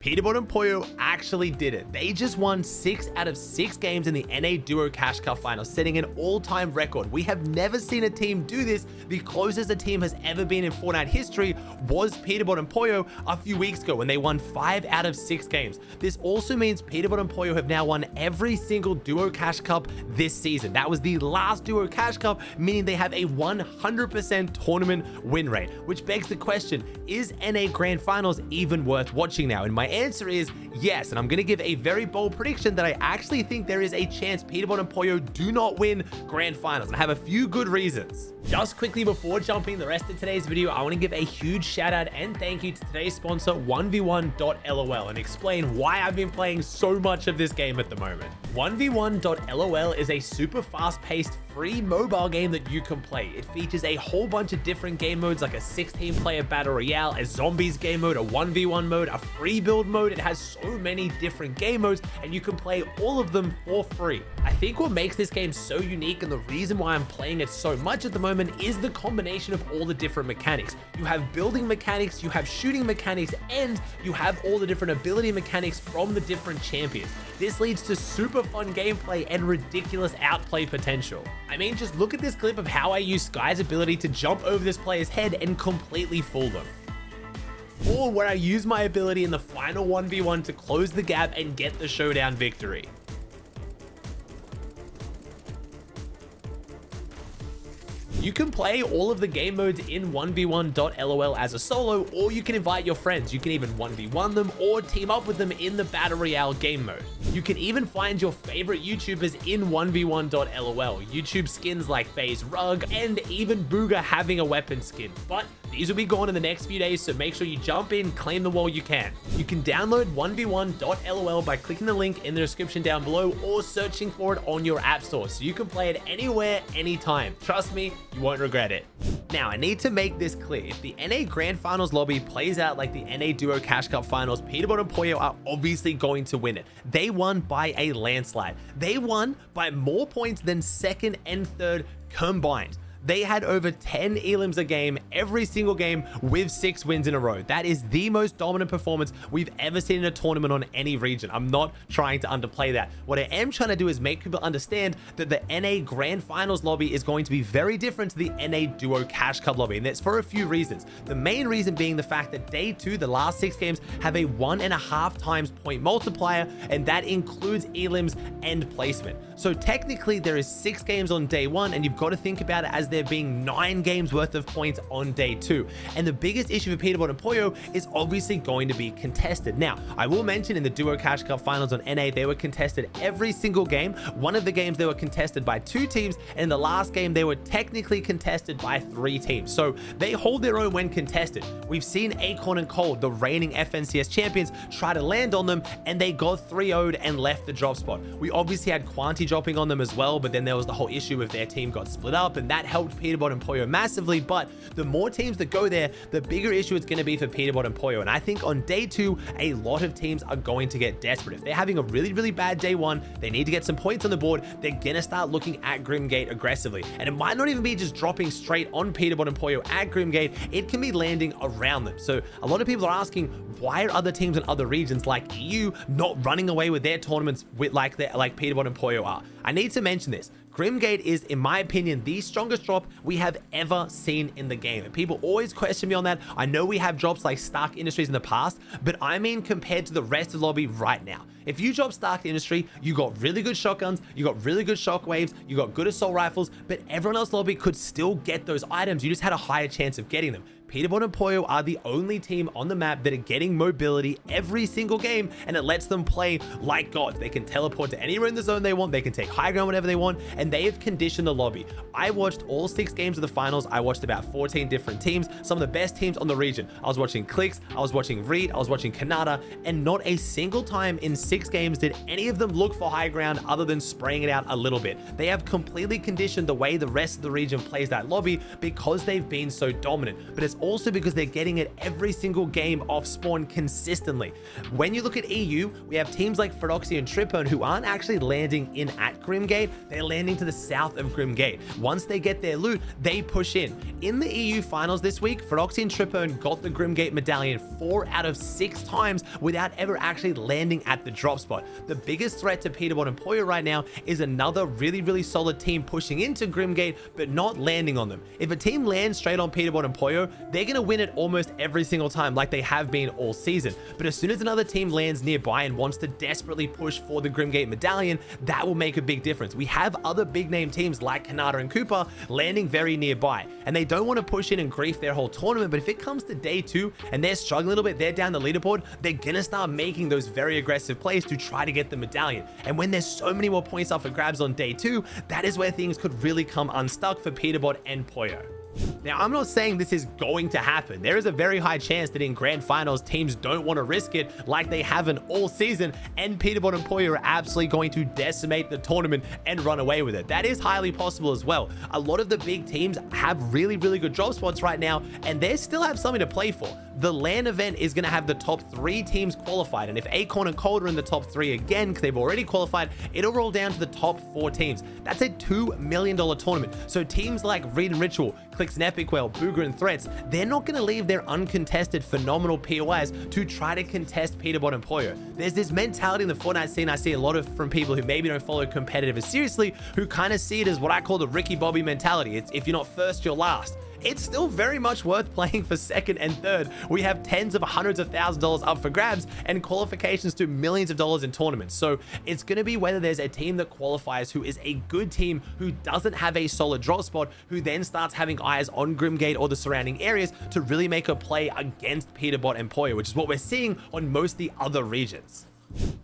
Peterbot and Pollo actually did it. They just won 6 out of 6 games in the NA Duo Cash Cup final, setting an all-time record. We have never seen a team do this. The closest a team has ever been in Fortnite history was Peterbot and Pollo a few weeks ago when they won 5 out of 6 games. This also means Peterbot and Pollo have now won every single Duo Cash Cup this season. That was the last Duo Cash Cup, meaning they have a 100% tournament win rate, which begs the question, is NA Grand Finals even worth watching now? And my answer is yes, and I'm going to give a very bold prediction that I actually think there is a chance Peterbot and Pollo do not win Grand Finals, and I have a few good reasons. Just quickly before jumping the rest of today's video, I want to give a huge shout out and thank you to today's sponsor 1v1.lol and explain why I've been playing so much of this game at the moment. 1v1.lol is a super fast-paced free mobile game that you can play. It features a whole bunch of different game modes like a 16-player battle royale, a zombies game mode, a 1v1 mode, a free build mode. It has so many different game modes and you can play all of them for free. I think what makes this game so unique and the reason why I'm playing it so much at the moment is the combination of all the different mechanics. You have building mechanics, you have shooting mechanics, and you have all the different ability mechanics from the different champions. This leads to super fun gameplay and ridiculous outplay potential. I mean, just look at this clip of how I use Sky's ability to jump over this player's head and completely fool them. Or where I use my ability in the final 1v1 to close the gap and get the showdown victory. You can play all of the game modes in 1v1.lol as a solo, or you can invite your friends. You can even 1v1 them or team up with them in the Battle Royale game mode. You can even find your favorite YouTubers in 1v1.lol. YouTube skins like FaZe Rug and even Booga having a weapon skin. But these will be gone in the next few days, so make sure you jump in, claim them while you can. You can download 1v1.lol by clicking the link in the description down below or searching for it on your app store, so you can play it anywhere, anytime. Trust me, you won't regret it. Now, I need to make this clear. If the NA Grand Finals lobby plays out like the NA Duo Cash Cup Finals, Peterbot and Pollo are obviously going to win it. They won by a landslide. They won by more points than second and third combined. They had over 10 elims a game, every single game with 6 wins in a row. That is the most dominant performance we've ever seen in a tournament on any region. I'm not trying to underplay that. What I am trying to do is make people understand that the NA Grand Finals lobby is going to be very different to the NA Duo Cash Cup lobby, and that's for a few reasons. The main reason being the fact that day 2, the last 6 games, have a 1.5 times point multiplier, and that includes elims and placement. So technically there is 6 games on day 1, and you've got to think about it as there being 9 games worth of points on day 2. And the biggest issue for Peterbot and Pollo is obviously going to be contested. Now, I will mention in the Duo Cash Cup Finals on NA, they were contested every single game. One of the games they were contested by 2 teams, and in the last game they were technically contested by 3 teams. So they hold their own when contested. We've seen Acorn and Cold, the reigning FNCS champions, try to land on them, and they got 3-0'd and left the drop spot. We obviously had Quanti dropping on them as well, but then there was the whole issue of their team got split up, and that helped Peterbot and Pollo massively. But the more teams that go there, the bigger issue it's going to be for Peterbot and Pollo. And I think on day 2, a lot of teams are going to get desperate. If they're having a really bad day 1, they need to get some points on the board, they're going to start looking at Grimgate aggressively. And it might not even be just dropping straight on Peterbot and Pollo at Grimgate, it can be landing around them. So a lot of people are asking, why are other teams in other regions like EU not running away with their tournaments with like Peterbot and Pollo are? I need to mention this. Grimgate is, in my opinion, the strongest drop we have ever seen in the game. And people always question me on that. I know we have drops like Stark Industries in the past, but I mean compared to the rest of the lobby right now. If you drop Stark Industry, you got really good shotguns, you got really good shockwaves, you got good assault rifles, but everyone else lobby could still get those items. You just had a higher chance of getting them. Peterbot and Pollo are the only team on the map that are getting mobility every single game, and it lets them play like gods. They can teleport to anywhere in the zone they want, they can take high ground whenever they want, and they have conditioned the lobby. I watched all 6 games of the finals. I watched about 14 different teams, some of the best teams on the region. I was watching Clicks, I was watching Reed, I was watching Kanata, and not a single time in 6 games did any of them look for high ground other than spraying it out a little bit. They have completely conditioned the way the rest of the region plays that lobby because they've been so dominant. But it's also because they're getting it every single game off spawn consistently. When you look at EU, we have teams like Feroxy and Tripone who aren't actually landing in at Grimgate, they're landing to the south of Grimgate. Once they get their loot, they push in. In the EU finals this week, Feroxy and Tripone got the Grimgate medallion 4 out of 6 times without ever actually landing at the drop spot. The biggest threat to Peterbot and Poyo right now is another really solid team pushing into Grimgate but not landing on them. If a team lands straight on Peterbot and Poyo, they're going to win it almost every single time like they have been all season. But as soon as another team lands nearby and wants to desperately push for the Grimgate medallion, that will make a big difference. We have other big name teams like Kanata and Cooper landing very nearby, and they don't want to push in and grief their whole tournament, but if it comes to day 2 and they're struggling a little bit, they're down the leaderboard, they're gonna start making those very aggressive plays to try to get the medallion. And when there's so many more points up for grabs on day 2, that is where things could really come unstuck for Peterbot and Poyo. Now, I'm not saying this is going to happen. There is a very high chance that in grand finals, teams don't want to risk it like they haven't all season, and Peterbot and Poyo are absolutely going to decimate the tournament and run away with it. That is highly possible as well. A lot of the big teams have really good drop spots right now, and they still have something to play for. The LAN event is going to have the top 3 teams qualified, and if Acorn and Cold are in the top 3 again, because they've already qualified, it'll roll down to the top 4 teams. That's a $2 million tournament. So teams like Reed and Ritual, Clicks and Epic Whale, Booger and Threats, they're not going to leave their uncontested phenomenal POIs to try to contest Peterbot and Poyo. There's this mentality in the Fortnite scene I see a lot of from people who maybe don't follow competitive as seriously, who kind of see it as what I call the Ricky Bobby mentality. It's if you're not first, you're last. It's still very much worth playing for second and third. We have tens of hundreds of thousands of dollars up for grabs and qualifications to millions of dollars in tournaments. So it's going to be whether there's a team that qualifies who is a good team who doesn't have a solid drop spot, who then starts having eyes on Grimgate or the surrounding areas to really make a play against Peterbot and Poyo, which is what we're seeing on most of the other regions.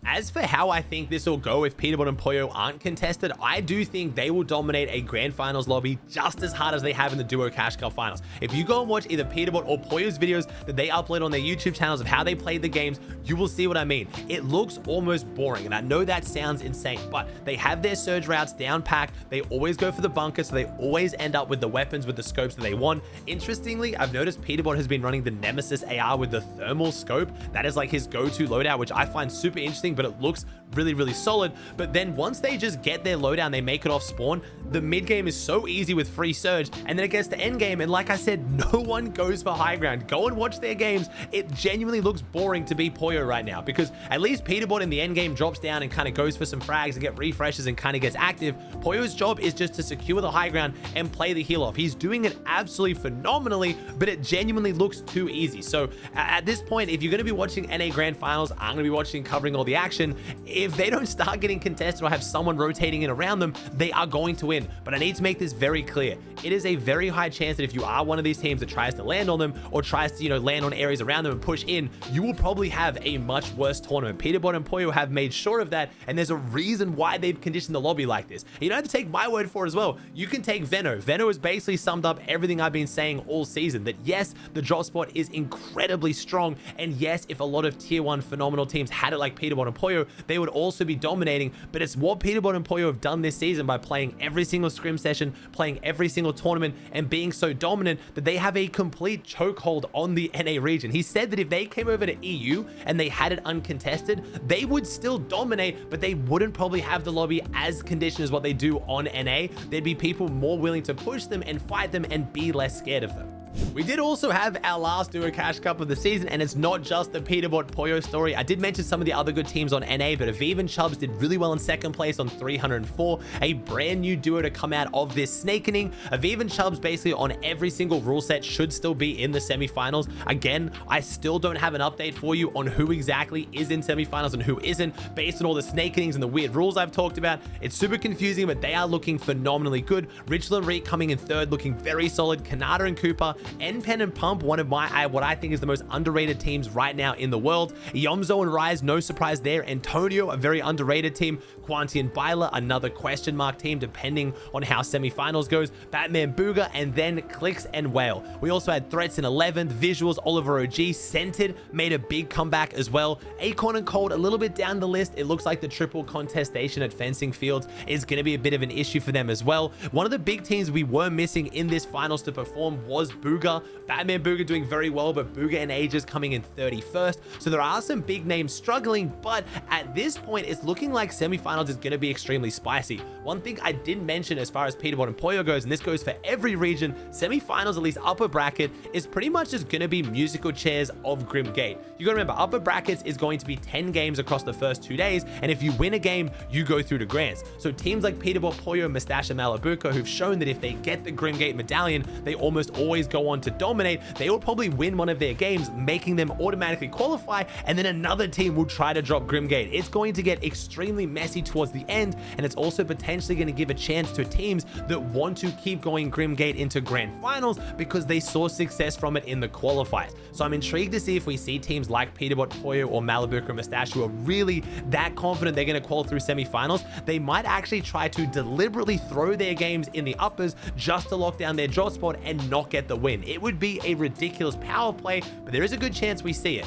As for how I think this will go if Peterbot and Poyo aren't contested, I do think they will dominate a grand finals lobby just as hard as they have in the Duo Cash Cup finals. If you go and watch either Peterbot or Poyo's videos that they upload on their YouTube channels of how they played the games, you will see what I mean. It looks almost boring, and I know that sounds insane, but they have their surge routes down packed. They always go for the bunker, so they always end up with the weapons with the scopes that they want. Interestingly, I've noticed Peterbot has been running the Nemesis AR with the thermal scope. That is like his go-to loadout, which I find super interesting, but it looks really solid. But then once they just get their lowdown, they make it off spawn, the mid game is so easy with free surge, and then it gets to end game, and like I said, no one goes for high ground. Go and watch their games. It genuinely looks boring to be Poyo right now, because at least Peterbot in the end game drops down and kind of goes for some frags and get refreshes and kind of gets active. Poyo's job is just to secure the high ground and play the heal off. He's doing it absolutely phenomenally, but it genuinely looks too easy. So at this point, if you're going to be watching NA Grand Finals, I'm going to be watching, covering all the action. If they don't start getting contested or have someone rotating in around them, they are going to win. But I need to make this very clear. It is a very high chance that if you are one of these teams that tries to land on them or tries to, land on areas around them and push in, you will probably have a much worse tournament. Peterbot and Poyo have made sure of that, and there's a reason why they've conditioned the lobby like this. You don't have to take my word for it as well. You can take Veno. Veno has basically summed up everything I've been saying all season, that yes, the drop spot is incredibly strong, and yes, if a lot of tier 1 phenomenal teams had it like Peterbot and Poyo, they would also be dominating. But it's what Peterbot and Poyo have done this season by playing every single scrim session, playing every single tournament, and being so dominant that they have a complete chokehold on the NA region. He said that if they came over to EU and they had it uncontested, they would still dominate, but they wouldn't probably have the lobby as conditioned as what they do on NA. There'd be people more willing to push them and fight them and be less scared of them. We did also have our last Duo Cash Cup of the season, and it's not just the Peterbot Poyo story. I did mention some of the other good teams on NA, but Aviv and Chubbs did really well in second place on 304, a brand new duo to come out of this snakening. Aviv and Chubbs basically on every single rule set should still be in the semifinals. Again, I still don't have an update for you on who exactly is in semifinals and who isn't, based on all the snakenings and the weird rules I've talked about. It's super confusing, but they are looking phenomenally good. Richel and Reek coming in third, looking very solid. Kanata and Cooper, Pen and Pump, one of what I think is the most underrated teams right now in the world. Yomzo and Rise, no surprise there. Antonio, a very underrated team. Quanti and Byla, another question mark team, depending on how semifinals goes. Batman Booger, and then Clicks and Whale. We also had Threats in 11th, Visuals, Oliver OG, Scented made a big comeback as well. Acorn and Cold, a little bit down the list. It looks like the triple contestation at Fencing Fields is going to be a bit of an issue for them as well. One of the big teams we were missing in this finals to perform was Booga. Batman Booga doing very well, but Booga and Ages coming in 31st. So there are some big names struggling, but at this point, it's looking like semifinals is going to be extremely spicy. One thing I did mention as far as Peterbot and Poyo goes, and this goes for every region, semifinals, at least upper bracket, is pretty much just going to be musical chairs of Grim Gate. You got to remember, upper brackets is going to be 10 games across the first 2 days, and if you win a game, you go through to grands. So teams like Peterbot, Poyo, Mustache, and Malabuka, who've shown that if they get the Grim Gate medallion, they almost always go on to dominate. They will probably win one of their games, making them automatically qualify, and then another team will try to drop Grim Gate. It's going to get extremely messy towards the end, and it's also potentially going to give a chance to teams that want to keep going Grim Gate into grand finals because they saw success from it in the qualifiers. So I'm intrigued to see if we see teams like Peterbot, Poyo, or Malabuka or Mustache who are really that confident they're going to qualify through semifinals. They might actually try to deliberately throw their games in the uppers just to lock down their drop spot and not get the win. It would be a ridiculous power play, but there is a good chance we see it.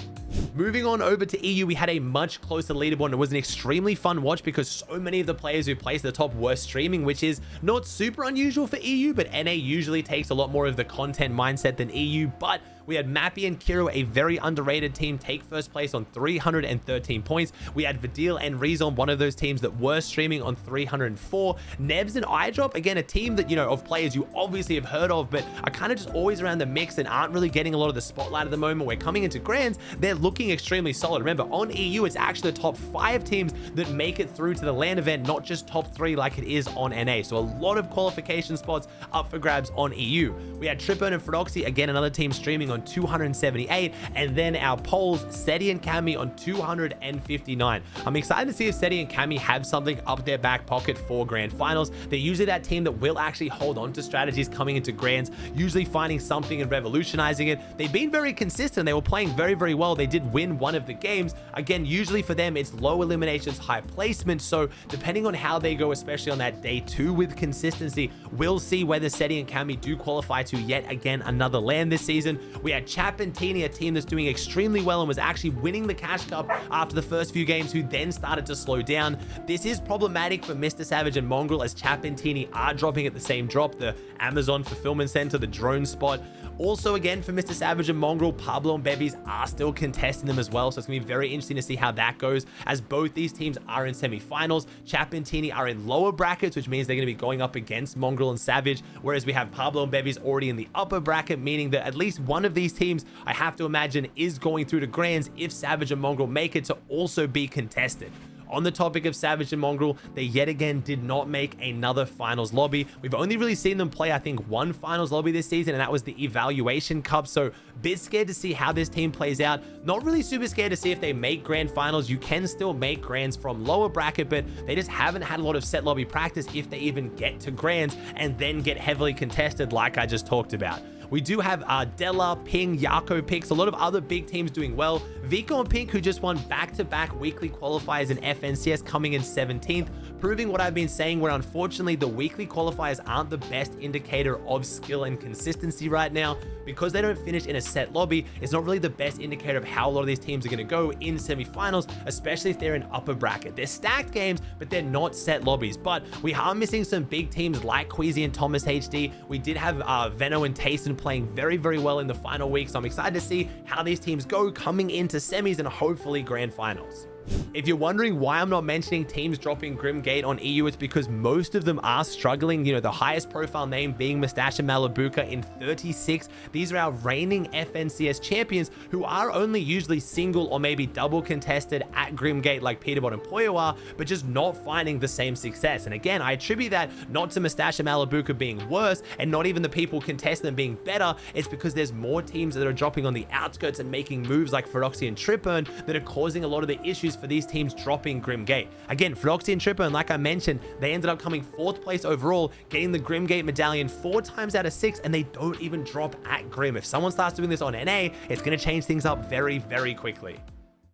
Moving on over to EU, we had a much closer leaderboard, and it was an extremely fun watch because so many of the players who placed at the top were streaming, which is not super unusual for EU, but NA usually takes a lot more of the content mindset than EU. But we had Mappy and Kiro, a very underrated team, take first place on 313 points. We had Vidil and Rezon, one of those teams that were streaming, on 304. Nebs and iDrop, again, a team that, you know, of players you obviously have heard of, but are kind of just always around the mix and aren't really getting a lot of the spotlight at the moment. We're coming into grands, they're looking extremely solid. Remember, on EU, it's actually the top 5 teams that make it through to the LAN event, not just top 3 like it is on NA. So a lot of qualification spots up for grabs on EU. We had Tripone and Frodoxy, again, another team streaming on 278, and then our polls, Seti and Cammy on 259. I'm excited to see if Seti and Cammy have something up their back pocket for grand finals. They're usually that team that will actually hold on to strategies coming into grands, usually finding something and revolutionizing it. They've been very consistent. They were playing very, very well. They did win one of the games. Again, usually for them, it's low eliminations, high placement. So depending on how they go, especially on that day 2 with consistency, we'll see whether Seti and Cammy do qualify to yet again another LAN this season. We had Chap and Teeny, a team that's doing extremely well and was actually winning the Cash Cup after the first few games, who then started to slow down. This is problematic for Mr. Savage and Mongrel, as Chap and Teeny are dropping at the same drop, the Amazon Fulfillment Center, the drone spot. Also, again, for Mr. Savage and Mongrel, Pablo and Bebies are still contesting them as well, so it's going to be very interesting to see how that goes, as both these teams are in semifinals. Chap and Teeny are in lower brackets, which means they're going to be going up against Mongrel and Savage, whereas we have Pablo and Bebies already in the upper bracket, meaning that at least one of these teams, I have to imagine, is going through to grands if Savage and Mongrel make it to also be contested. On the topic of Savage and Mongrel, they yet again did not make another finals lobby. We've only really seen them play, I think, one finals lobby this season, and that was the Evaluation Cup. So bit scared to see how this team plays out. Not really super scared to see if they make grand finals. You can still make grands from lower bracket, but they just haven't had a lot of set lobby practice if they even get to grands and then get heavily contested like I just talked about. We do have Della, Ping, Yako picks, a lot of other big teams doing well. Vico and Pink, who just won back-to-back weekly qualifiers in FNCS, coming in 17th, proving what I've been saying, where unfortunately the weekly qualifiers aren't the best indicator of skill and consistency right now. Because they don't finish in a set lobby, it's not really the best indicator of how a lot of these teams are going to go in semifinals, especially if they're in upper bracket. They're stacked games, but they're not set lobbies. But we are missing some big teams like Queasy and Thomas HD. We did have Veno and Tayson playing very, very well in the final week, so I'm excited to see how these teams go coming into semis and hopefully grand finals. If you're wondering why I'm not mentioning teams dropping Grim Gate on EU, it's because most of them are struggling. You know, the highest profile name being Mustache and Malabuka in 36. These are our reigning FNCS champions who are only usually single or maybe double contested at Grim Gate like Peterbot and Poyo are, but just not finding the same success. And again, I attribute that not to Mustache and Malabuka being worse and not even the people contesting them being better. It's because there's more teams that are dropping on the outskirts and making moves like Feroxy and Tripone that are causing a lot of the issues for these teams dropping Grim Gate. Again, Feroxy and Tripone, like I mentioned, they ended up coming 4th place overall, getting the Grim Gate medallion 4 times out of 6, and they don't even drop at Grim. If someone starts doing this on NA, it's going to change things up very, very quickly.